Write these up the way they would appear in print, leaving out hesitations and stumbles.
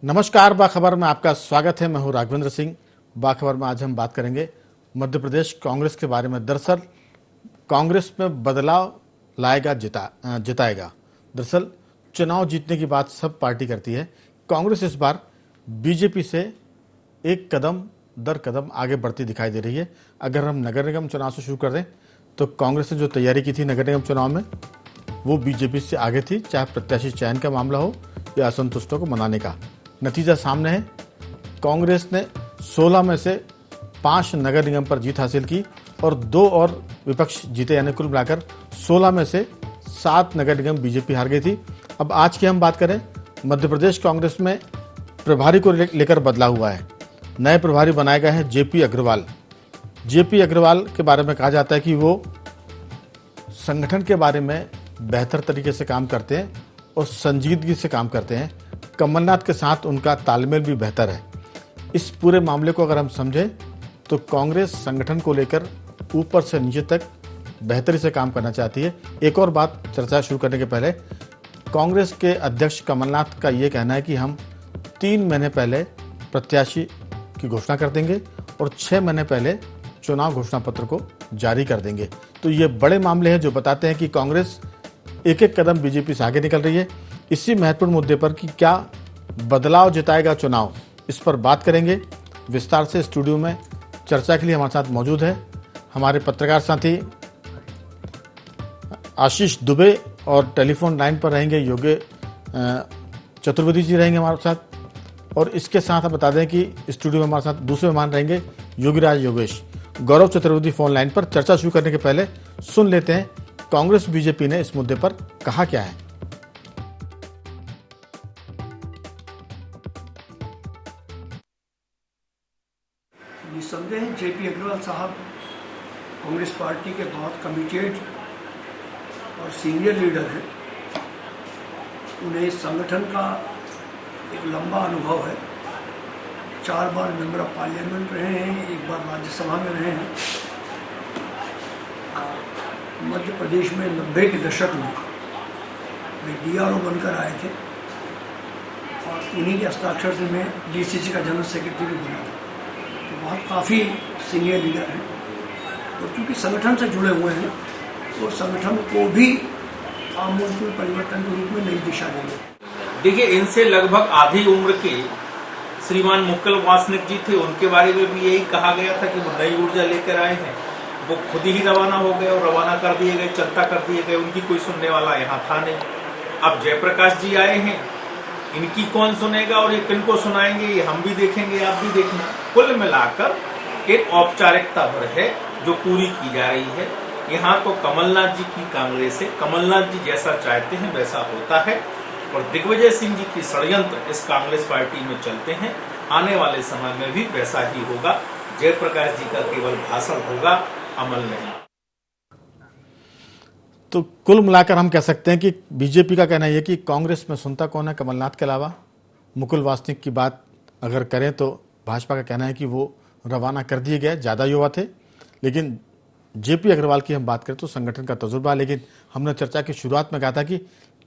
नमस्कार, बाखबर में आपका स्वागत है। मैं हूं राघवेंद्र सिंह। बाखबर में आज हम बात करेंगे मध्य प्रदेश कांग्रेस के बारे में। दरअसल कांग्रेस में बदलाव लाएगा, जिताएगा। दरअसल चुनाव जीतने की बात सब पार्टी करती है। कांग्रेस इस बार बीजेपी से एक कदम दर कदम आगे बढ़ती दिखाई दे रही है। अगर हम नगर निगम चुनाव से शुरू कर दें तो कांग्रेस ने जो तैयारी की थी नगर निगम चुनाव में, वो बीजेपी से आगे थी, चाहे प्रत्याशी चयन का मामला हो या असंतुष्टों को मनाने का। नतीजा सामने है। कांग्रेस ने 16 में से 5 नगर निगम पर जीत हासिल की और 2 और विपक्ष जीते, यानी कुल मिलाकर 16 में से 7 नगर निगम बीजेपी हार गई थी। अब आज की हम बात करें, मध्य प्रदेश कांग्रेस में प्रभारी को लेकर बदलाव हुआ है। नए प्रभारी बनाए गए हैं जेपी अग्रवाल। जेपी अग्रवाल के बारे में कहा जाता है कि वो संगठन के बारे में बेहतर तरीके से काम करते हैं और संजीदगी से काम करते हैं। कमलनाथ के साथ उनका तालमेल भी बेहतर है। इस पूरे मामले को अगर हम समझें तो कांग्रेस संगठन को लेकर ऊपर से नीचे तक बेहतरी से काम करना चाहती है। एक और बात चर्चा शुरू करने के पहले, कांग्रेस के अध्यक्ष कमलनाथ का ये कहना है कि हम 3 महीने पहले प्रत्याशी की घोषणा कर देंगे और 6 महीने पहले चुनाव घोषणा पत्र को जारी कर देंगे। तो ये बड़े मामले हैं जो बताते हैं कि कांग्रेस एक एक कदम बीजेपी से आगे निकल रही है। इसी महत्वपूर्ण मुद्दे पर कि क्या बदलाव जिताएगा चुनाव, इस पर बात करेंगे विस्तार से। स्टूडियो में चर्चा के लिए हमारे साथ मौजूद है हमारे पत्रकार साथी आशीष दुबे और टेलीफोन लाइन पर रहेंगे योगेश चतुर्वेदी जी रहेंगे हमारे साथ। और इसके साथ हम बता दें कि स्टूडियो में हमारे साथ दूसरे मेहमान रहेंगे योगीराज योगेश। गौरव चतुर्वेदी फोन लाइन पर। चर्चा शुरू करने के पहले सुन लेते हैं कांग्रेस बीजेपी ने इस मुद्दे पर कहा क्या है। निस्संदेह जेपी अग्रवाल साहब कांग्रेस पार्टी के बहुत कमिटेड और सीनियर लीडर हैं। उन्हें संगठन का एक लंबा अनुभव है। 4 बार मेंबर ऑफ पार्लियामेंट रहे हैं, 1 बार राज्यसभा में रहे हैं। मध्य प्रदेश में 90 के दशक में वे DRO बनकर आए थे और उन्हीं के हस्ताक्षर से मैं DCC का जनरल सेक्रेटरी भी बना था। तो बहुत काफ़ी सीनियर लीडर हैं और क्योंकि संगठन से जुड़े हुए हैं तो संगठन को भी आमूल परिवर्तन के रूप में नई दिशा देंगे। देखिए, इनसे लगभग आधी उम्र के श्रीमान मुकुल वासनिक जी थे, उनके बारे में भी यही कहा गया था कि वो नई ऊर्जा लेकर आए हैं। वो खुद ही रवाना हो गए और रवाना कर दिए गए, चलता कर दिए गए। उनकी कोई सुनने वाला यहाँ था नहीं। अब जयप्रकाश जी आए हैं, इनकी कौन सुनेगा और ये किनको सुनाएंगे, ये हम भी देखेंगे, आप भी देखेंगे। कुल मिलाकर एक औपचारिकता भर है जो पूरी की जा रही है। यहाँ तो कमलनाथ जी की कांग्रेस है, कमलनाथ जी जैसा चाहते हैं वैसा होता है और दिग्विजय सिंह जी की षड्यंत्र इस कांग्रेस पार्टी में चलते हैं। आने वाले समय में भी वैसा ही होगा। जयप्रकाश जी का केवल भाषण होगा, अमल नहीं। तो कुल मिलाकर हम कह सकते हैं कि बीजेपी का कहना यह कि कांग्रेस में सुनता कौन है कमलनाथ के अलावा। मुकुल वासनिक की बात अगर करें तो भाजपा का कहना है कि वो रवाना कर दिए गए, ज़्यादा युवा थे। लेकिन जेपी अग्रवाल की हम बात करें तो संगठन का तजुर्बा। लेकिन हमने चर्चा की शुरुआत में कहा था कि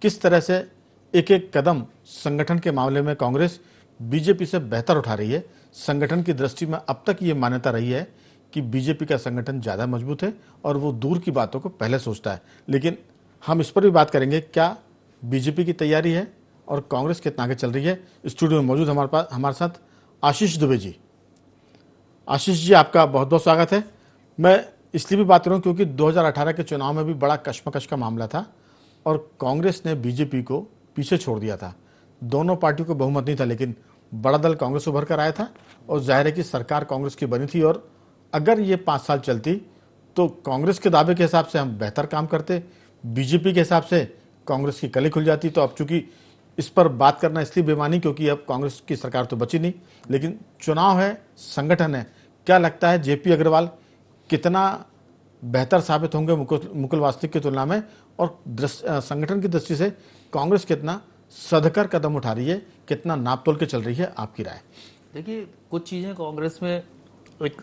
किस तरह से एक एक कदम संगठन के मामले में कांग्रेस बीजेपी से बेहतर उठा रही है। संगठन की दृष्टि में अब तक ये मान्यता रही है कि बीजेपी का संगठन ज़्यादा मजबूत है और वो दूर की बातों को पहले सोचता है। लेकिन हम इस पर भी बात करेंगे, क्या बीजेपी की तैयारी है और कांग्रेस कितना आगे चल रही है। स्टूडियो में मौजूद हमारे साथ आशीष दुबे जी। आशीष जी, आपका बहुत बहुत स्वागत है। मैं इसलिए भी बात कर रहा हूँ क्योंकि 2018 के चुनाव में भी बड़ा कश्मकश का मामला था और कांग्रेस ने बीजेपी को पीछे छोड़ दिया था। दोनों पार्टियों को बहुमत नहीं था, लेकिन बड़ा दल कांग्रेस उभर कर आया था और जाहिर है कि सरकार कांग्रेस की बनी थी। और अगर ये 5 साल चलती तो कांग्रेस के दावे के हिसाब से हम बेहतर काम करते, बीजेपी के हिसाब से कांग्रेस की कली खुल जाती। तो अब चूंकि इस पर बात करना इसलिए बेमानी क्योंकि अब कांग्रेस की सरकार तो बची नहीं, लेकिन चुनाव है, संगठन है। क्या लगता है जेपी अग्रवाल कितना बेहतर साबित होंगे मुकुल वासनिक की तुलना में, और संगठन की दृष्टि से कांग्रेस कितना सधकर कदम उठा रही है, कितना नाप तोल के चल रही है, आपकी राय। देखिए, कुछ चीज़ें कांग्रेस में एक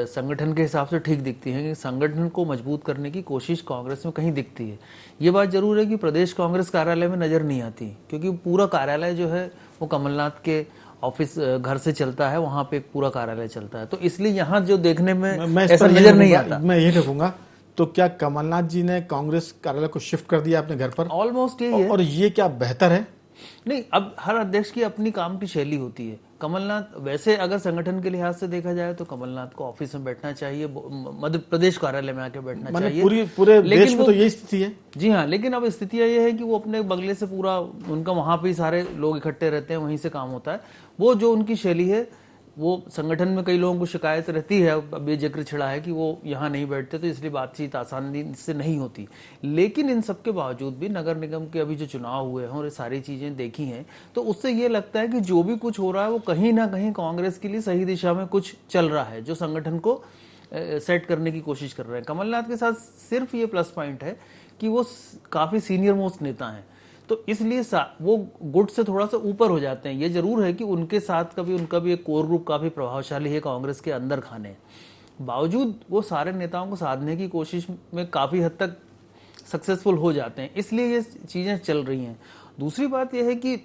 संगठन के हिसाब से ठीक दिखती हैं कि संगठन को मजबूत करने की कोशिश कांग्रेस में कहीं दिखती है। ये बात जरूर है कि प्रदेश कांग्रेस कार्यालय में नजर नहीं आती, क्योंकि पूरा कार्यालय जो है वो कमलनाथ के ऑफिस घर से चलता है, वहां पे एक पूरा कार्यालय चलता है, तो इसलिए यहाँ जो देखने में मैं इस ऐसा पर नजर नहीं आता। मैं ये देखूंगा, तो क्या कमलनाथ जी ने कांग्रेस कार्यालय को शिफ्ट कर दिया अपने घर पर? ऑलमोस्ट यही है। और ये क्या बेहतर है? नहीं, अब हर अध्यक्ष की अपनी काम की शैली होती है। कमलनाथ, वैसे अगर संगठन के लिहाज से देखा जाए तो कमलनाथ को ऑफिस में बैठना चाहिए, मध्य प्रदेश कार्यालय में आके बैठना चाहिए। पूरे देश में तो यही स्थिति है। जी हाँ, लेकिन अब स्थिति ये है कि वो अपने बंगले से पूरा, उनका वहां पे ही सारे लोग इकट्ठे रहते हैं, वहीं से काम होता है। वो जो उनकी शैली है, वो संगठन में कई लोगों को शिकायत रहती है, अब ये जिक्र छिड़ा है कि वो यहाँ नहीं बैठते, तो इसलिए बातचीत आसानी से नहीं होती। लेकिन इन सब के बावजूद भी नगर निगम के अभी जो चुनाव हुए हैं और ये सारी चीजें देखी हैं, तो उससे ये लगता है कि जो भी कुछ हो रहा है वो कहीं ना कहीं कांग्रेस के लिए सही दिशा में कुछ चल रहा है, जो संगठन को सेट करने की कोशिश कर रहे हैं। कमलनाथ के साथ सिर्फ ये प्लस पॉइंट है कि वो काफी सीनियर मोस्ट नेता हैं, तो इसलिए वो गुट से थोड़ा सा ऊपर हो जाते हैं। ये जरूर है कि उनके साथ उनका भी एक कोर ग्रुप काफी प्रभावशाली है कांग्रेस के अंदर खाने, बावजूद वो सारे नेताओं को साधने की कोशिश में काफी हद तक सक्सेसफुल हो जाते हैं, इसलिए ये चीजें चल रही हैं। दूसरी बात यह है कि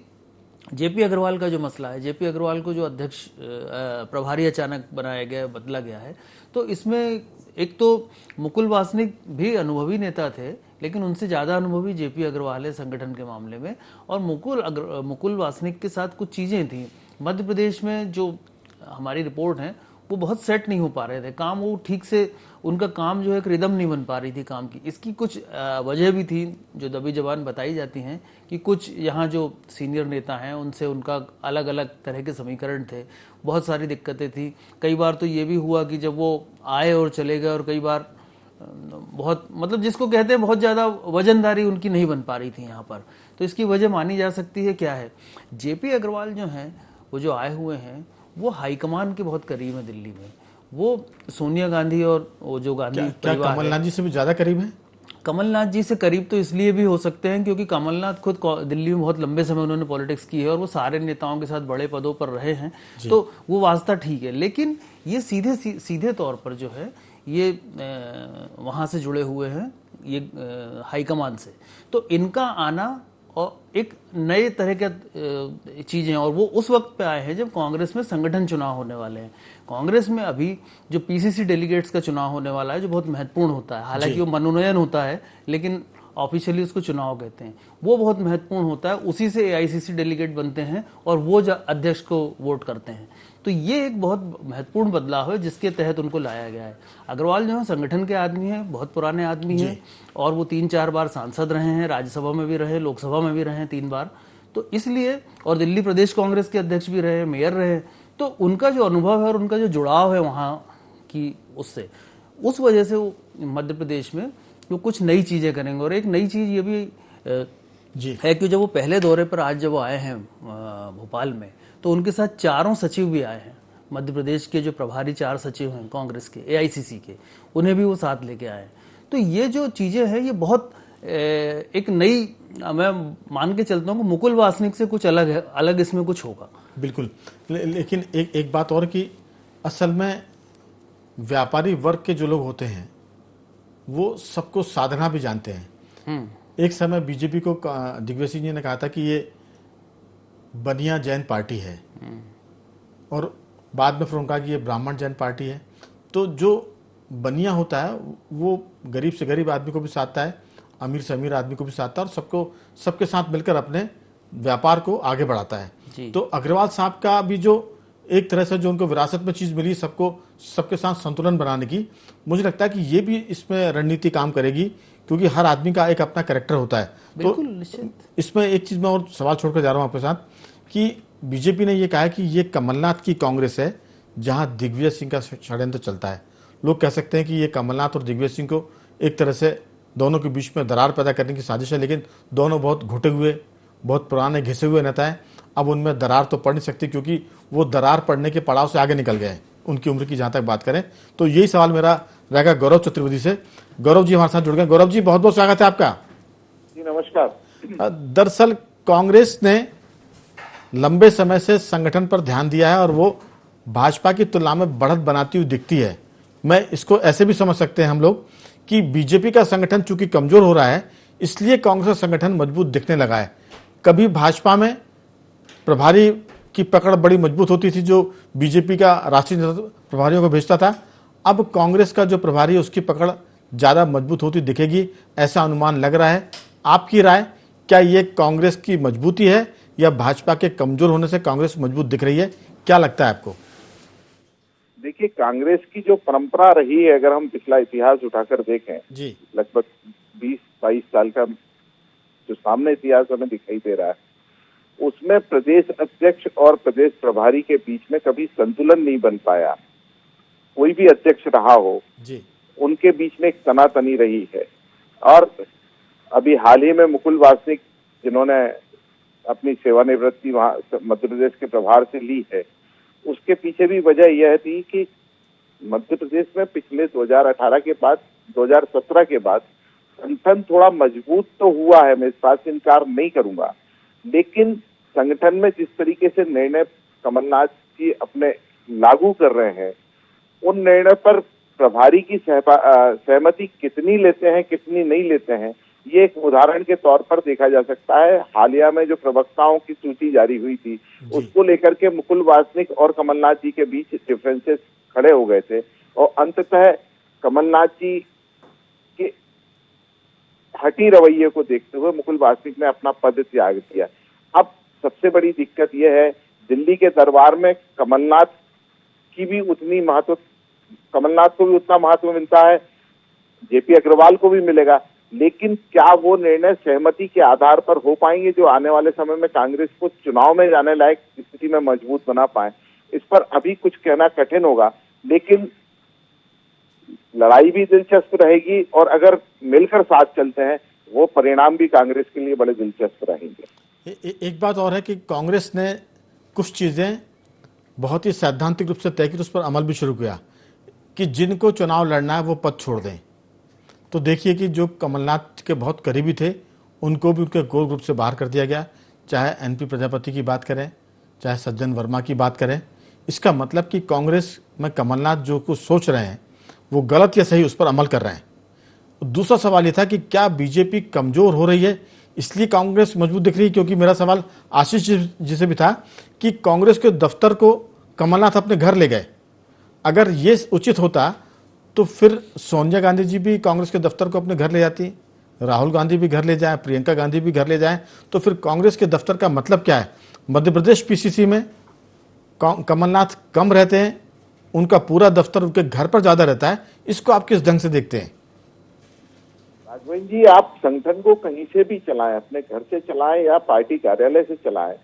जेपी अग्रवाल का जो मसला है, जेपी अग्रवाल को जो अध्यक्ष प्रभारी अचानक बनाया गया, बदला गया है, तो इसमें एक तो मुकुल वासनिक भी अनुभवी नेता थे, लेकिन उनसे ज्यादा अनुभवी जेपी अग्रवाल है संगठन के मामले में। और मुकुल वासनिक के साथ कुछ चीजें थी मध्य प्रदेश में, जो हमारी रिपोर्ट है वो बहुत सेट नहीं हो पा रहे थे काम, वो ठीक से उनका काम जो है एक रिदम नहीं बन पा रही थी काम की। इसकी कुछ वजह भी थी जो दबी जबान बताई जाती हैं, कि कुछ यहाँ जो सीनियर नेता हैं उनसे उनका अलग अलग तरह के समीकरण थे, बहुत सारी दिक्कतें थी। कई बार तो ये भी हुआ कि जब वो आए और चले गए, और कई बार बहुत, मतलब जिसको कहते हैं बहुत ज्यादा वजनदारी उनकी नहीं बन पा रही थी यहाँ पर। तो इसकी वजह मानी जा सकती है क्या है, जेपी अग्रवाल जो हैं वो जो आए हुए हैं वो हाईकमान के बहुत करीब है दिल्ली में। वो सोनिया गांधी और वो जो गांधी परिवार, कमलनाथ जी से भी ज्यादा करीब है? कमलनाथ जी से करीब तो इसलिए भी हो सकते हैं क्योंकि कमलनाथ खुद दिल्ली में बहुत लंबे समय उन्होंने पॉलिटिक्स की है और वो सारे नेताओं के साथ बड़े पदों पर रहे हैं, तो वो वास्ता ठीक है। लेकिन ये सीधे तौर पर जो है ये वहां से जुड़े हुए हैं, ये हाईकमान से, तो इनका आना और एक नए तरह के चीजें, और वो उस वक्त पे आए हैं जब कांग्रेस में संगठन चुनाव होने वाले हैं। कांग्रेस में अभी जो पीसीसी डेलीगेट्स का चुनाव होने वाला है, जो बहुत महत्वपूर्ण होता है, हालांकि वो मनोनयन होता है लेकिन ऑफिशियली उसको चुनाव कहते हैं, वो बहुत महत्वपूर्ण होता है। उसी से एआईसीसी डेलीगेट बनते हैं और वो अध्यक्ष को वोट करते हैं। तो ये एक बहुत महत्वपूर्ण बदलाव है जिसके तहत उनको लाया गया है। अग्रवाल जो है संगठन के आदमी हैं, बहुत पुराने आदमी हैं, और वो 3-4 बार सांसद रहे हैं, राज्यसभा में भी रहे, लोकसभा में भी रहे 3 बार, तो इसलिए, और दिल्ली प्रदेश कांग्रेस के अध्यक्ष भी रहे, मेयर रहे, तो उनका जो अनुभव है और उनका जो जुड़ाव है वहाँ की उससे, उस वजह से वो मध्य प्रदेश में वो कुछ नई चीजें करेंगे। और एक नई चीज ये भी है कि जब वो पहले दौरे पर आज जब वो आए हैं भोपाल में, तो उनके साथ 4 सचिव भी आए हैं मध्य प्रदेश के, जो प्रभारी 4 सचिव हैं कांग्रेस के एआईसीसी के, उन्हें भी वो साथ लेके आए। तो ये जो चीजें हैं ये बहुत एक नई, मैं मान के चलता हूँ कि मुकुल वासनिक से कुछ अलग है, अलग इसमें कुछ होगा बिल्कुल। लेकिन एक बात और कि असल में व्यापारी वर्ग के जो लोग होते हैं वो सबको साधना भी जानते हैं। एक समय बीजेपी को दिग्विजय सिंह जी ने कहा था कि ये बनिया जैन पार्टी है, और बाद में फिर उनका कि ये ब्राह्मण जैन पार्टी है। तो जो बनिया होता है वो गरीब से गरीब आदमी को भी साधता है, अमीर से अमीर आदमी को भी साधता है, और सबके साथ मिलकर अपने व्यापार को आगे बढ़ाता है। तो अग्रवाल साहब का भी जो एक तरह से जो उनको विरासत में चीज मिली, सबके साथ संतुलन बनाने की, मुझे लगता है कि ये भी इसमें रणनीति काम करेगी, क्योंकि हर आदमी का एक अपना कैरेक्टर होता है। तो इसमें एक चीज मैं और सवाल छोड़कर जा रहा हूं आपके साथ कि बीजेपी ने ये कहा है कि ये कमलनाथ की कांग्रेस है जहां दिग्विजय सिंह का षड्यंत्र चलता है। लोग कह सकते हैं कि ये कमलनाथ और दिग्विजय सिंह को एक तरह से दोनों के बीच में दरार पैदा करने की साजिश है, लेकिन दोनों बहुत घुटे हुए, बहुत पुराने घिसे हुए नेता हैं। अब उनमें दरार तो पड़ नहीं सकती, क्योंकि वो दरार पड़ने के पड़ाव से आगे निकल गए हैं उनकी उम्र की जहां तक बात करें। तो यही सवाल मेरा रहेगा गौरव चतुर्वेदी से। गौरव जी हमारे साथ जुड़ गए। गौरव जी बहुत बहुत स्वागत है आपका। जी नमस्कार। दरअसल कांग्रेस ने लंबे समय से संगठन पर ध्यान दिया है और वो भाजपा की तुलना में बढ़त बनाती हुई दिखती है। मैं इसको ऐसे भी समझ सकते हैं हम लोग कि बीजेपी का संगठन चूंकि कमजोर हो रहा है, इसलिए कांग्रेस का संगठन मजबूत दिखने लगा है। कभी भाजपा में प्रभारी की पकड़ बड़ी मजबूत होती थी, जो बीजेपी का राष्ट्रीय नेतृत्व प्रभारियों को भेजता था। अब कांग्रेस का जो प्रभारी है उसकी पकड़ ज्यादा मजबूत होती दिखेगी, ऐसा अनुमान लग रहा है। आपकी राय, क्या ये कांग्रेस की मजबूती है या भाजपा के कमजोर होने से कांग्रेस मजबूत दिख रही है? क्या लगता है आपको? देखिए, कांग्रेस की जो परंपरा रही है, अगर हम पिछला इतिहास उठाकर देखें जी, लगभग 20-22 साल का जो सामने इतिहास हमें दिखाई दे रहा है, उसमें प्रदेश अध्यक्ष और प्रदेश प्रभारी के बीच में कभी संतुलन नहीं बन पाया। कोई भी अध्यक्ष रहा हो, जी, उनके बीच में एक तनातनी रही है। और अभी हाल ही में मुकुल वासनिक, जिन्होंने अपनी सेवानिवृत्ति वहां मध्य प्रदेश के प्रभार से ली है, उसके पीछे भी वजह यह थी कि मध्य प्रदेश में पिछले 2018 के बाद, 2017 के बाद संगठन थोड़ा मजबूत तो हुआ है, मैं इस बात से इनकार नहीं करूंगा, लेकिन संगठन में जिस तरीके से निर्णय कमलनाथ जी अपने लागू कर रहे हैं, उन निर्णय पर प्रभारी की सहमति कितनी लेते हैं, कितनी नहीं लेते हैं, ये एक उदाहरण के तौर पर देखा जा सकता है। हालिया में जो प्रवक्ताओं की सूची जारी हुई थी, उसको लेकर के मुकुल वासनिक और कमलनाथ जी के बीच डिफरेंसेस खड़े हो गए थे और अंततः कमलनाथ जी के हठी रवैये को देखते हुए मुकुल वासनिक ने अपना पद त्याग दिया। अब सबसे बड़ी दिक्कत यह है, दिल्ली के दरबार में कमलनाथ को भी उतना महत्व मिलता है, जेपी अग्रवाल को भी मिलेगा, लेकिन क्या वो निर्णय सहमति के आधार पर हो पाएंगे जो आने वाले समय में कांग्रेस को चुनाव में जाने लायक स्थिति में मजबूत बना पाए, इस पर अभी कुछ कहना कठिन होगा। लेकिन लड़ाई भी दिलचस्प रहेगी और अगर मिलकर साथ चलते हैं, वो परिणाम भी कांग्रेस के लिए बड़े दिलचस्प रहेंगे। एक बात और है कि कांग्रेस ने कुछ चीजें बहुत ही सैद्धांतिक रूप से तय की, उस पर अमल भी शुरू किया कि जिनको चुनाव लड़ना है वो पद छोड़ दें। तो देखिए कि जो कमलनाथ के बहुत करीबी थे, उनको भी उनके कोर ग्रुप से बाहर कर दिया गया, चाहे एनपी प्रजापति की बात करें, चाहे सज्जन वर्मा की बात करें। इसका मतलब कि कांग्रेस में कमलनाथ जो कुछ सोच रहे हैं वो गलत या सही, उस पर अमल कर रहे हैं। दूसरा सवाल ये था कि क्या बीजेपी कमजोर हो रही है इसलिए कांग्रेस मजबूत दिख रही है? क्योंकि मेरा सवाल आशीष जी से भी था कि कांग्रेस के दफ्तर को कमलनाथ अपने घर ले गए। अगर ये उचित होता तो फिर सोनिया गांधी जी भी कांग्रेस के दफ्तर को अपने घर ले जाती, राहुल गांधी भी घर ले जाए, प्रियंका गांधी भी घर ले जाए, तो फिर कांग्रेस के दफ्तर का मतलब क्या है? मध्य प्रदेश पीसीसी में कमलनाथ कम रहते हैं, उनका पूरा दफ्तर उनके घर पर ज्यादा रहता है। इसको आप किस ढंग से देखते हैं? राघवन जी, आप संगठन को कहीं से भी चलाएं, अपने घर से चलाएं या पार्टी कार्यालय से चलाएं,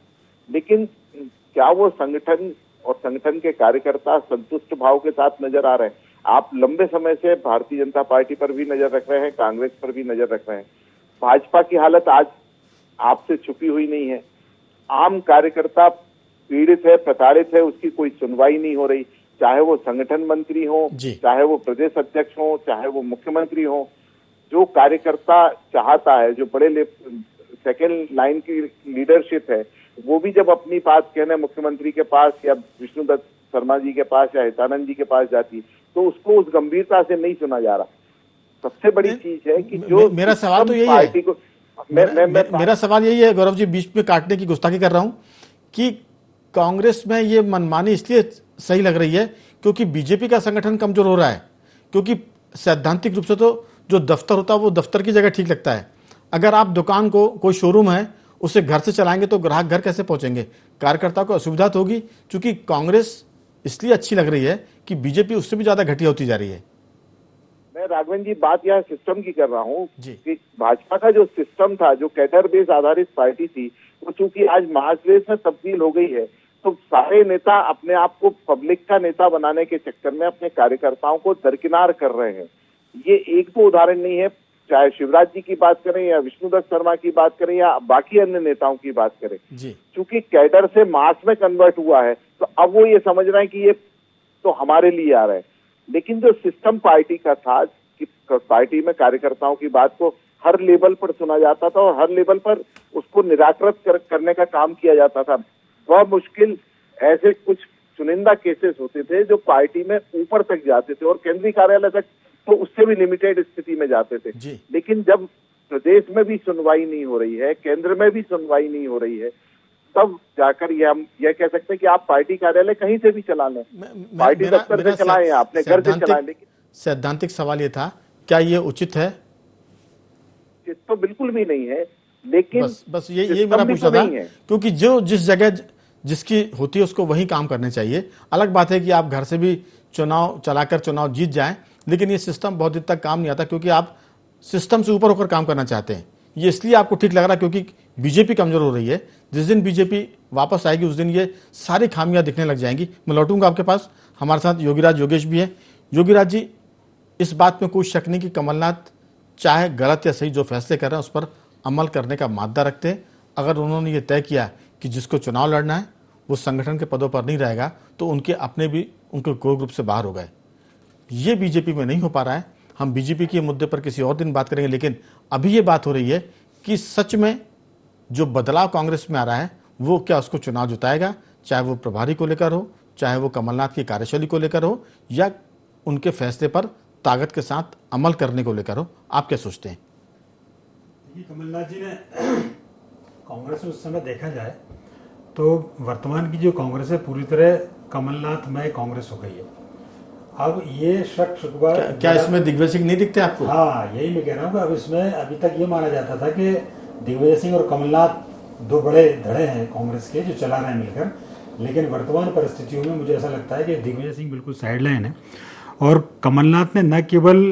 लेकिन क्या वो संगठन और संगठन के कार्यकर्ता संतुष्ट भाव के साथ नजर आ रहे हैं? आप लंबे समय से भारतीय जनता पार्टी पर भी नजर रख रहे हैं, कांग्रेस पर भी नजर रख रहे हैं। भाजपा की हालत आज आपसे छुपी हुई नहीं है। आम कार्यकर्ता पीड़ित है, प्रताड़ित है, उसकी कोई सुनवाई नहीं हो रही, चाहे वो संगठन मंत्री हो, चाहे वो प्रदेश अध्यक्ष हो, चाहे वो मुख्यमंत्री हो। जो कार्यकर्ता चाहता है, जो बड़े सेकेंड लाइन की लीडरशिप है, वो भी जब अपनी बात कहने मुख्यमंत्री के पास या विष्णुदत्त शर्मा जी के पास या हितानंद जी के पास जाती, तो उसको उस गंभीरता से नहीं सुना जा रहा। सबसे बड़ी चीज है कि जो मेरा सवाल तो यही पार्टी को मेरा सवाल यही है, गौरव जी, बीच में काटने की गुस्ताखी कर रहा हूं, कि कांग्रेस में ये मनमानी इसलिए सही लग रही है क्योंकि बीजेपी का संगठन कमजोर हो रहा है। क्योंकि सैद्धांतिक रूप से तो जो दफ्तर होता है वो दफ्तर की जगह ठीक लगता है। अगर आप दुकान को, कोई शोरूम है, उसे घर से चलाएंगे तो ग्राहक घर कैसे पहुंचेंगे? कार्यकर्ता को असुविधा तो होगी। चूंकि कांग्रेस इसलिए अच्छी लग रही है कि बीजेपी उससे भी ज्यादा घटिया होती जा रही है। मैं राघवन जी बात यहाँ सिस्टम की कर रहा हूँ कि भाजपा का जो सिस्टम था, जो कैडर बेस आधारित पार्टी थी, वो चूंकि आज महासवेश में तब्दील हो गई है, तो सारे नेता अपने आप को पब्लिक का नेता बनाने के चक्कर में अपने कार्यकर्ताओं को दरकिनार कर रहे हैं। ये एक तो उदाहरण नहीं है, चाहे शिवराज जी की बात करें या विष्णुदत्त शर्मा की बात करें या बाकी अन्य नेताओं की बात करें, चूंकि कैडर से मास में कन्वर्ट हुआ है, तो अब वो ये समझ रहे हैं कि ये तो हमारे लिए आ रहे हैं। लेकिन जो सिस्टम पार्टी का था कि पार्टी में कार्यकर्ताओं की बात को हर लेवल पर सुना जाता था और हर लेवल पर उसको निराकृत करने का काम किया जाता था, वह मुश्किल ऐसे कुछ चुनिंदा केसेस होते थे जो पार्टी में ऊपर तक जाते थे और केंद्रीय कार्यालय तक तो उससे भी लिमिटेड स्थिति में जाते थे। जी। लेकिन जब प्रदेश में भी सुनवाई नहीं हो रही है, केंद्र में भी सुनवाई नहीं हो रही है, तब जाकर ये हम यह कह सकते हैं कि आप पार्टी कार्यालय कहीं से भी चला लें, पार्टी दफ्तर से चलाएं, अपने घर से चलाएं। लेकिन सैद्धांतिक सवाल ये था, क्या ये उचित है? तो बिल्कुल भी नहीं है, लेकिन बस ये मेरा पूछना था, क्योंकि जो जिस जगह जिसकी होती है उसको वही काम करने चाहिए। अलग बात है कि आप घर से भी चुनाव चलाकर चुनाव जीत जाएं, लेकिन ये सिस्टम बहुत दिन तक काम नहीं आता, क्योंकि आप सिस्टम से ऊपर होकर काम करना चाहते हैं। ये इसलिए आपको ठीक लग रहा है क्योंकि बीजेपी कमजोर हो रही है। जिस दिन बीजेपी वापस आएगी उस दिन ये सारी खामियां दिखने लग जाएंगी। मैं लौटूंगा आपके पास। हमारे साथ योगीराज योगेश भी है। योगीराज जी, इस बात में कोई शक नहीं कि कमलनाथ चाहे गलत या सही जो फैसले कर रहे हैं उस पर अमल करने का मादा रखते हैं। अगर उन्होंने ये तय किया कि जिसको चुनाव लड़ना है वो संगठन के पदों पर नहीं रहेगा, तो उनके अपने भी उनके कोर ग्रुप से बाहर हो गए। ये बीजेपी में नहीं हो पा रहा है। हम बीजेपी के मुद्दे पर किसी और दिन बात करेंगे, लेकिन अभी ये बात हो रही है कि सच में जो बदलाव कांग्रेस में आ रहा है वो क्या उसको चुनाव जिताएगा, चाहे वो प्रभारी को लेकर हो, चाहे वो कमलनाथ की कार्यशैली को लेकर हो, या उनके फैसले पर ताकत के साथ अमल करने को लेकर हो। आप क्या सोचते हैं? कमलनाथ जी ने कांग्रेस में उस समय देखा जाए तो वर्तमान की जो कांग्रेस है पूरी तरह कमलनाथमय कांग्रेस हो गई है। अब ये शक शुक्र क्या इसमें दिग्विजय सिंह नहीं दिखते आपको? हाँ, यही मैं कह रहा हूँ कि अब इसमें अभी तक ये माना जाता था कि दिग्विजय सिंह और कमलनाथ दो बड़े धड़े हैं कांग्रेस के जो चला रहे हैं मिलकर, लेकिन वर्तमान परिस्थितियों में मुझे ऐसा लगता है कि दिग्विजय सिंह बिल्कुल साइडलाइन है और कमलनाथ ने न केवल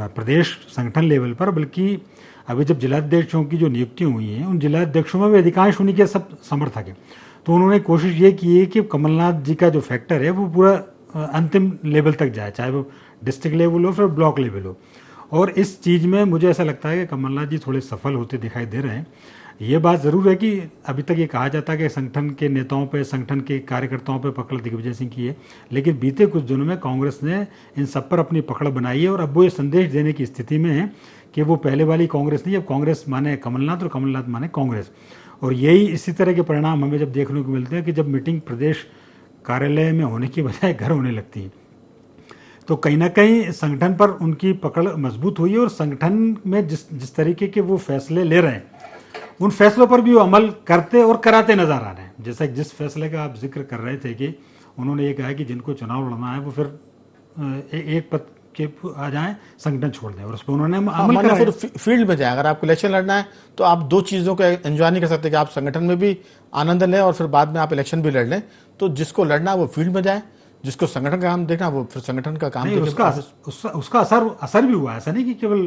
प्रदेश संगठन लेवल पर बल्कि अभी जब जिलाध्यक्षों की जो नियुक्तियां हुई हैं उन जिलाध्यक्षों में भी अधिकांश उन्हीं के सब समर्थक हैं। तो उन्होंने कोशिश ये की है कि कमलनाथ जी का जो फैक्टर है वो पूरा अंतिम लेवल तक जाए, चाहे वो डिस्ट्रिक्ट लेवल हो फिर ब्लॉक लेवल हो। और इस चीज़ में मुझे ऐसा लगता है कि कमलनाथ जी थोड़े सफल होते दिखाई दे रहे हैं। ये बात ज़रूर है कि अभी तक ये कहा जाता है कि संगठन के नेताओं पे, संगठन के कार्यकर्ताओं पे पकड़ दिग्विजय सिंह की है, लेकिन बीते कुछ दिनों में कांग्रेस ने इन सब पर अपनी पकड़ बनाई है और अब वो ये संदेश देने की स्थिति में है कि वो पहले वाली कांग्रेस नहीं, अब कांग्रेस माने कमलनाथ और कमलनाथ माने कांग्रेस। और यही इसी तरह के परिणाम हमें जब देखने को मिलते हैं कि जब मीटिंग प्रदेश कार्यालय में होने की बजाय घर होने लगती है, तो कहीं ना कहीं संगठन पर उनकी पकड़ मजबूत हुई है और संगठन में जिस तरीके के वो फैसले ले रहे हैं उन फैसलों पर भी वो अमल करते और कराते नजर आ रहे हैं। जैसा जिस फैसले का आप जिक्र कर रहे थे कि उन्होंने ये कहा कि जिनको चुनाव लड़ना है वो फिर एक पद के आ जाएं, संगठन छोड़ दें, और उस पर उन्होंने अमल करा। फिर फील्ड में जाए। अगर आपको इलेक्शन लड़ना है तो आप दो चीज़ों को एंजॉय नहीं कर सकते कि आप संगठन में भी आनंद लें और फिर बाद में आप इलेक्शन भी लड़ लें। तो जिसको लड़ना है वो फील्ड में जाए, जिसको संगठन का काम देखना वो फिर संगठन का काम देखे। उसका असर भी हुआ। ऐसा नहीं कि केवल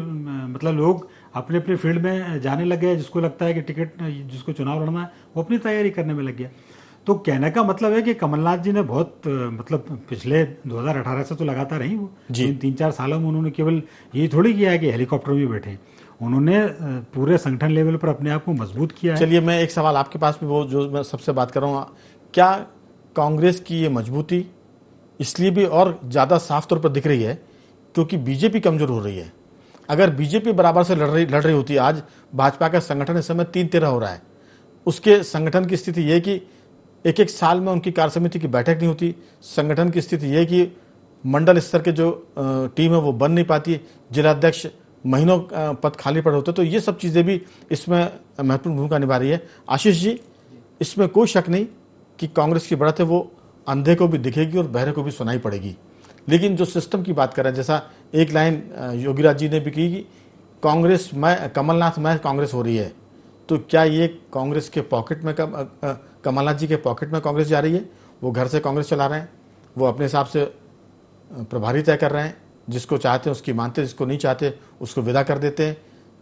मतलब लोग अपने अपने फील्ड में जाने लगे, जिसको लगता है कि टिकट जिसको चुनाव लड़ना है वो अपनी तैयारी करने में लग गया। तो कहने का मतलब है कि कमलनाथ जी ने बहुत मतलब पिछले 2018 से तो लगातार ही वो 3-4 सालों में उन्होंने केवल ये थोड़ी किया है कि हेलीकॉप्टर में बैठे, उन्होंने पूरे संगठन लेवल पर अपने आप को मजबूत किया है। चलिए, मैं एक सवाल आपके पास भी वो जो मैं सबसे बात कर रहा हूँ, क्या कांग्रेस की ये मजबूती इसलिए भी और ज़्यादा साफ तौर पर दिख रही है क्योंकि बीजेपी कमजोर हो रही है? अगर बीजेपी बराबर से लड़ रही होती, आज भाजपा का संगठन इस समय 3-13 हो रहा है, उसके संगठन की स्थिति यह कि एक साल में उनकी कार्य समिति की बैठक नहीं होती, संगठन की स्थिति यह कि मंडल स्तर के जो टीम है वो बन नहीं पाती, जिलाध्यक्ष महीनों पद खाली पड़े होते। तो ये सब चीज़ें भी इसमें महत्वपूर्ण भूमिका निभा रही है। आशीष जी, इसमें कोई शक नहीं कि कांग्रेस की बढ़त है वो अंधे को भी दिखेगी और बहरे को भी सुनाई पड़ेगी। लेकिन जो सिस्टम की बात कर रहे हैं, जैसा एक लाइन योगीराज जी ने भी की कि कांग्रेस में कमलनाथ में कांग्रेस हो रही है, तो क्या ये कांग्रेस के पॉकेट में कमलनाथ जी के पॉकेट में कांग्रेस जा रही है? वो घर से कांग्रेस चला रहे हैं, वो अपने हिसाब से प्रभारी तय कर रहे हैं, जिसको चाहते हैं उसकी मानते, जिसको नहीं चाहते उसको विदा कर देते हैं।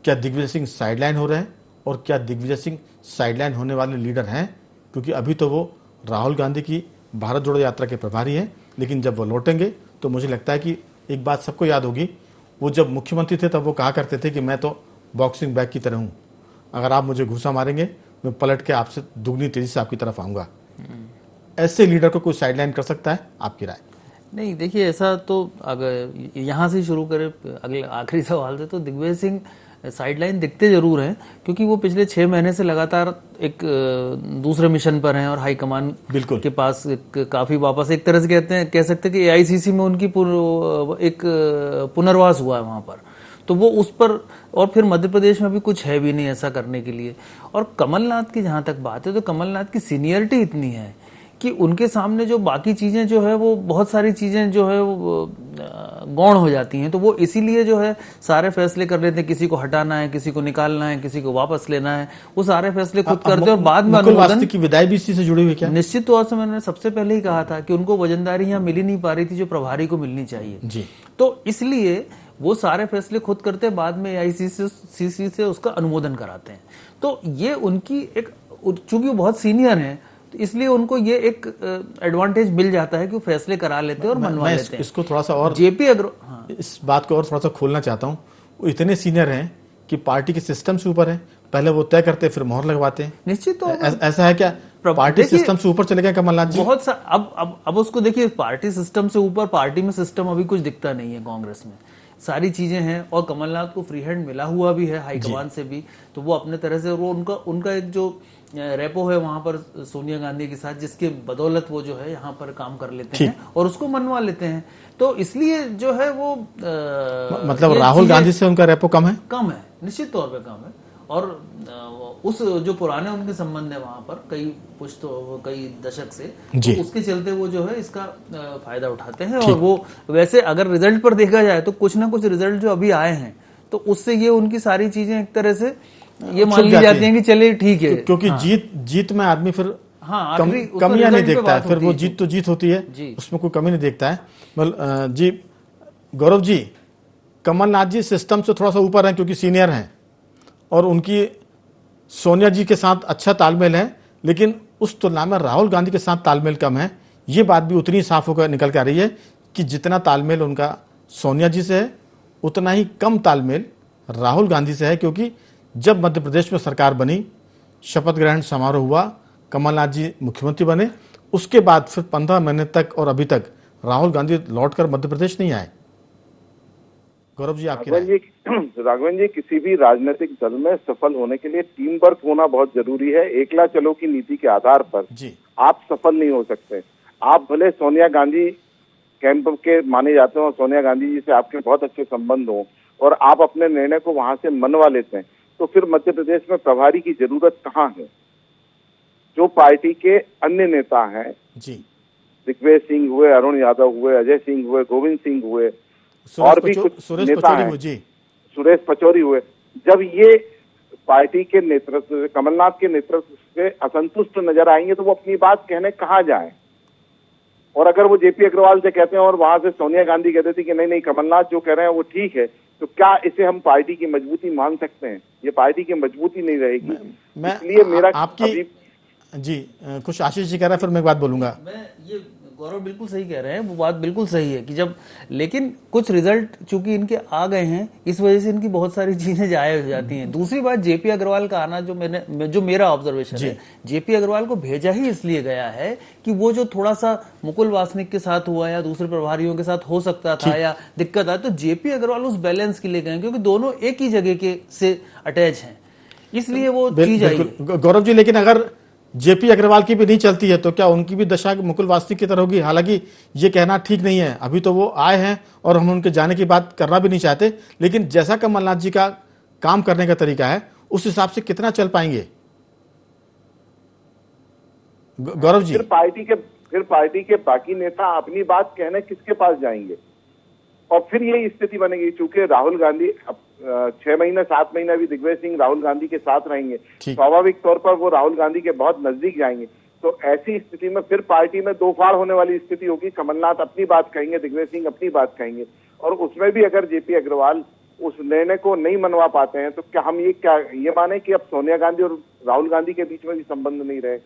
क्या दिग्विजय सिंह साइडलाइन हो रहे हैं? और क्या दिग्विजय सिंह साइडलाइन होने वाले लीडर हैं? क्योंकि अभी तो वो राहुल गांधी की भारत जोड़ो यात्रा के प्रभारी हैं, लेकिन जब वो लौटेंगे तो मुझे लगता है कि एक बात सबको याद होगी, वो जब मुख्यमंत्री थे तब वो कहा करते थे कि मैं तो बॉक्सिंग बैग की तरह हूँ, अगर आप मुझे घूसा मारेंगे मैं पलट के आपसे दुगनी तेजी से आपकी तरफ आऊँगा। ऐसे लीडर को कोई साइडलाइन कर सकता है? आपकी राय? नहीं, देखिए ऐसा तो अगर यहाँ से शुरू करें अगले आखिरी सवाल से, तो दिग्विजय सिंह साइडलाइन दिखते जरूर हैं, क्योंकि वो पिछले 6 महीने से लगातार एक दूसरे मिशन पर हैं और हाईकमान बिल्कुल के पास काफी वापस एक तरह से कह सकते हैं कि एआईसीसी में उनकी एक पुनर्वास हुआ है वहां पर, तो वो उस पर, और फिर मध्य प्रदेश में भी कुछ है भी नहीं ऐसा करने के लिए। और कमलनाथ की जहां तक बात है, तो कमलनाथ की सीनियरिटी इतनी है कि उनके सामने जो बाकी चीजें जो है वो बहुत सारी चीजें जो है वो गौण हो जाती हैं, तो वो इसीलिए जो है सारे फैसले कर लेते हैं, किसी को हटाना है, किसी को निकालना है, किसी को वापस लेना है, वो सारे फैसले खुद करते हैं और बाद में मुकुल अनुमोदन। वासनिक की विदाई भी इसी से जुड़ी हुई क्या? निश्चित तौर से मैंने सबसे पहले ही कहा था कि उनको वजनदारी यहाँ मिल ही नहीं पा रही थी जो प्रभारी को मिलनी चाहिए जी। तो इसलिए वो सारे फैसले खुद करते हैं, बाद में एआईसीसी से उसका अनुमोदन कराते हैं। तो ये उनकी एक, चूंकि वो बहुत सीनियर हैं तो इसलिए उनको ये एक एडवांटेज मिल जाता है कि वो फैसले करा लेते हैं और मनवा लेते हैं। इसको थोड़ा सा और जेपी अग्रवाल, इस बात को और थोड़ा सा खोलना चाहता हूँ। वो इतने सीनियर हैं कि पार्टी के सिस्टम से ऊपर है, पहले वो तय करते फिर मोहर लगवाते हैं। निश्चित तौर पर ऐसा है क्या? पार्टी सिस्टम से ऊपर चले गए कमलनाथ जी? बहुत सा अब उसको देखिए, पार्टी सिस्टम से ऊपर, पार्टी में सिस्टम अभी कुछ दिखता नहीं है कांग्रेस में, सारी चीजें हैं और कमलनाथ को फ्री हैंड मिला हुआ भी है हाईकमान से भी, तो वो अपने तरह से वो उनका एक जो रेपो है वहां पर सोनिया गांधी के साथ, जिसके बदौलत वो जो है यहाँ पर काम कर लेते हैं और उसको मनवा लेते हैं, तो इसलिए जो है वो मतलब राहुल गांधी से उनका रेपो कम है? कम है, निश्चित तौर पे कम है। और उस जो पुराने उनके संबंध है वहां पर कई दशक से, तो उसके चलते वो जो है इसका फायदा उठाते हैं। और वो वैसे अगर रिजल्ट पर देखा जाए तो कुछ ना कुछ रिजल्ट जो अभी आए हैं तो उससे ये उनकी सारी चीजें एक तरह से ये मान ली जाती हैं कि चलिए ठीक है, क्योंकि जीत में आदमी फिर उसका कमियां नहीं रिजल्ट पे देखता है, बात फिर होती वो है। जीत तो जीत होती है, जी। उसमें कोई कमी नहीं देखता है। जी गौरव जी, कमलनाथ जी सिस्टम से थोड़ा सा ऊपर हैं क्योंकि सीनियर हैं और उनकी सोनिया जी के साथ अच्छा तालमेल है, लेकिन उस तुलना में राहुल गांधी के साथ तालमेल कम है। ये बात भी उतनी साफ होकर निकल के आ रही है कि जितना तालमेल उनका सोनिया जी से है उतना ही कम तालमेल राहुल गांधी से है, क्योंकि जब मध्य प्रदेश में सरकार बनी, शपथ ग्रहण समारोह हुआ, कमलनाथ जी मुख्यमंत्री बने, उसके बाद फिर 15 महीने तक और अभी तक राहुल गांधी लौटकर मध्य प्रदेश नहीं आए। गौरव जी, आपकी राय? राघवन जी, किसी भी राजनीतिक दल में सफल होने के लिए टीम वर्क होना बहुत जरूरी है। एकला चलो की नीति के आधार पर जी आप सफल नहीं हो सकते। आप भले सोनिया गांधी कैंप के माने जाते हो और सोनिया गांधी जी से आपके बहुत अच्छे संबंध हो और आप अपने निर्णय को वहां से मनवा लेते हैं, तो फिर मध्य प्रदेश में प्रभारी की जरूरत कहाँ है? जो पार्टी के अन्य नेता हैं जी, दिग्विजय सिंह हुए, अरुण यादव हुए, अजय सिंह हुए, गोविंद सिंह हुए और भी कुछ नेता हैं, सुरेश पचौरी हुए, जब ये पार्टी के नेतृत्व, कमलनाथ के नेतृत्व से असंतुष्ट नजर आएंगे तो वो अपनी बात कहने कहाँ जाएं? और अगर वो जेपी अग्रवाल से कहते हैं और वहां से सोनिया गांधी कहते थी कि नहीं नहीं कमलनाथ जो कह रहे हैं वो ठीक है, तो क्या इसे हम पार्टी की मजबूती मान सकते हैं? ये पार्टी की मजबूती नहीं रहेगी। इसलिए मेरा आपकी जी कुछ आशीष जी कह रहा है, फिर मैं एक बात बोलूंगा। मैं ये गौरव बिल्कुल सही कह रहे हैं, वो बात बिल्कुल सही है कि जब, लेकिन कुछ रिजल्ट चूंकि इनके आ गए हैं इस वजह से इनकी बहुत सारी चीजें जायज हो जाती हैं। दूसरी बात, जेपी अग्रवाल का आना, जो मेरा ऑब्जर्वेशन है, जेपी अग्रवाल को भेजा ही इसलिए गया है कि वो जो थोड़ा सा मुकुल वासनिक के साथ हुआ या दूसरे प्रभारियों के साथ हो सकता था या दिक्कत आया, तो जेपी अग्रवाल उस बैलेंस के लिए गए, क्योंकि दोनों एक ही जगह के से अटैच हैं, इसलिए वो चीज आई। गौरव जी, लेकिन अगर जेपी अग्रवाल की भी नहीं चलती है तो क्या उनकी भी दशा मुकुल वासनिक की तरह होगी? हालांकि ये कहना ठीक नहीं है, अभी तो वो आए हैं और हम उनके जाने की बात करना भी नहीं चाहते, लेकिन जैसा कमलनाथ जी का काम करने का तरीका है उस हिसाब से कितना चल पाएंगे? गौरव जी, फिर पार्टी के बाकी नेता अपनी बात कहने किसके पास जाएंगे? और फिर यही स्थिति बनेगी, चूंकि राहुल गांधी 6 महीने 7 महीने भी दिग्विजय सिंह राहुल गांधी के साथ रहेंगे, स्वाभाविक तौर पर वो राहुल गांधी के बहुत नजदीक जाएंगे। तो ऐसी स्थिति में फिर पार्टी में दो फाड़ होने वाली स्थिति होगी। कमलनाथ अपनी बात कहेंगे, दिग्विजय सिंह अपनी बात कहेंगे, और उसमें भी अगर जेपी अग्रवाल उस निर्णय को नहीं मनवा पाते हैं तो क्या हम ये माने कि अब सोनिया गांधी और राहुल गांधी के बीच में भी संबंध नहीं रहे?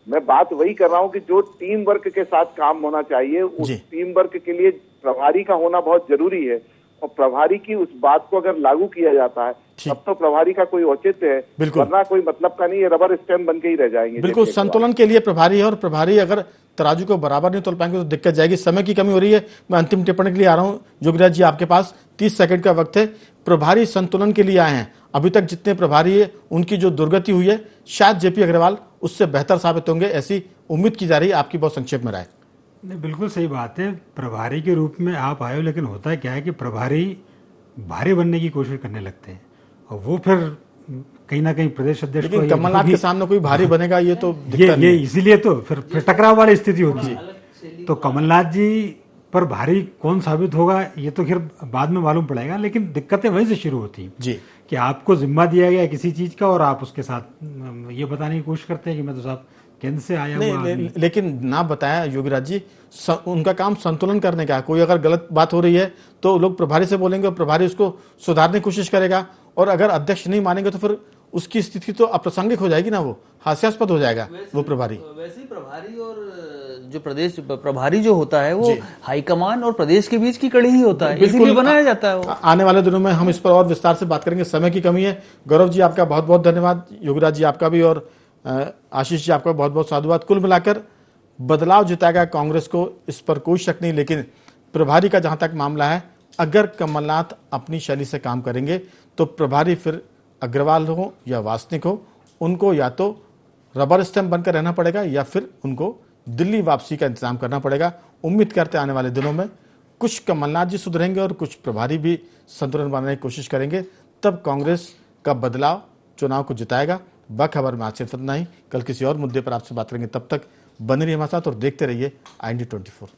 मैं बात वही कर रहा हूं कि जो टीम वर्क के साथ काम होना चाहिए, उस टीम वर्क के लिए प्रभारी का होना बहुत जरूरी है, और प्रभारी की उस बात को अगर लागू किया जाता है तब तो प्रभारी का कोई औचित्य है, वरना कोई मतलब का नहीं है, रबर स्टैम्प बन के ही रह जाएंगे। बिल्कुल संतुलन के लिए प्रभारी है, और प्रभारी अगर तराजू को बराबर नहीं तोल पाएंगे तो दिक्कत जाएगी। समय की कमी हो रही है, मैं अंतिम टिप्पणी के लिए आ रहा हूँ। योगीराज जी, आपके पास 30 सेकंड का वक्त है। प्रभारी संतुलन के लिए आए हैं, अभी तक जितने प्रभारी है उनकी जो दुर्गति हुई है, शायद जेपी अग्रवाल उससे बेहतर साबित होंगे, ऐसी उम्मीद की जा रही है। आपकी बहुत संक्षेप में राय। नहीं, बिल्कुल सही बात है। प्रभारी के रूप में आप आए हो, लेकिन होता क्या है कि प्रभारी भारी बनने की कोशिश करने लगते हैं और वो फिर कहीं ना कहीं प्रदेश अध्यक्ष को लेकिन कमलनाथ के सामने कोई भारी बनेगा ये तो दिक्कत ये नहीं है। इसीलिए तो फिर टकराव वाली स्थिति होती है। तो कमलनाथ जी पर भारी कौन साबित होगा ये तो फिर बाद में मालूम पड़ेगा, लेकिन दिक्कतें वहीं से शुरू होती हैं जी कि आपको जिम्मा दिया गया किसी चीज का और आप उसके साथ ये बताने की कोशिश करते हैं कि मैं तो साहब केंद्र से आया हुआ आदमी। लेकिन ना बताया योगीराज जी, उनका काम संतुलन करने का है। कोई अगर गलत बात हो रही है तो लोग प्रभारी से बोलेंगे और प्रभारी उसको सुधारने की कोशिश करेगा, और अगर अध्यक्ष नहीं मानेंगे तो फिर उसकी स्थिति तो अप्रासंगिक हो जाएगी ना, वो हास्यास्पद हो जाएगा वो प्रभारी। वैसे ही प्रभारी और जो प्रदेश प्रभारी जो होता है वो हाईकमान और प्रदेश के बीच की कड़ी ही होता है, इसीलिए बनाया जाता है वो। आने वाले दिनों में हम इस पर और विस्तार से बात करेंगे, समय की कमी है। गौरव जी आपका बहुत बहुत धन्यवाद, योगीराज जी आपका भी, और आशीष जी आपका बहुत बहुत साधुवाद। कुल मिलाकर बदलाव जिताएगा कांग्रेस को, इस पर कोई शक नहीं। लेकिन प्रभारी का जहां तक मामला है, अगर कमलनाथ अपनी शैली से काम करेंगे तो प्रभारी फिर अग्रवाल हो या वासनिक हो, उनको या तो रबर स्टैंप बनकर रहना पड़ेगा या फिर उनको दिल्ली वापसी का इंतजाम करना पड़ेगा। उम्मीद करते हैं आने वाले दिनों में कुछ कमलनाथ जी सुधरेंगे और कुछ प्रभारी भी संतुलन बनाने की कोशिश करेंगे, तब कांग्रेस का बदलाव चुनाव को जिताएगा। बखबर में आज सिर्फ इतना ही, कल किसी और मुद्दे पर आपसे बात करेंगे। तब तक बने रहिए हमारे साथ और देखते रहिए IND 24।